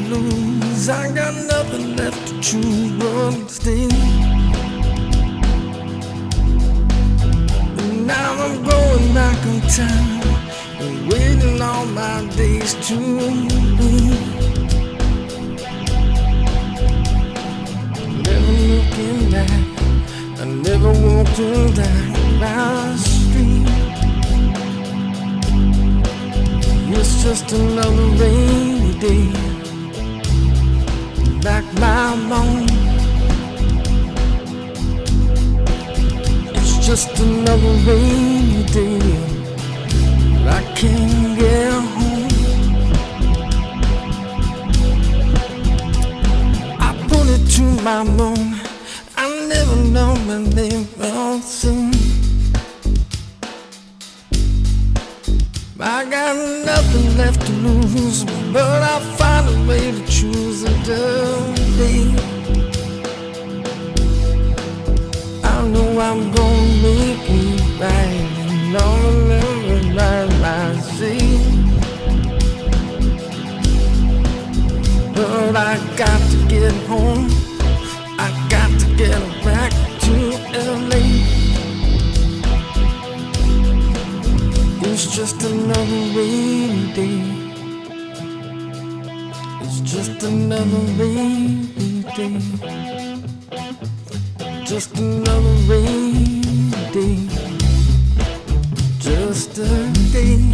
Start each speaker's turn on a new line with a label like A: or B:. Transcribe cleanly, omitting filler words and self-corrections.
A: lose. I got nothing left to choose but to stay. And now I'm going back in time and waiting all my days to be. Never looking back, I never walked on that street. It's just another rainy day, like my own. It's just another rainy day, I can't get home. I put it to my moon, I never know when they will soon. I got nothing left to lose, but I'll find a way to choose another day. I know I'm gonna make it right, and all the memories I see. But I got to get home, I got to get back to LA. It's just another rainy day. It's just another rainy day. Just another rainy day. Just a day.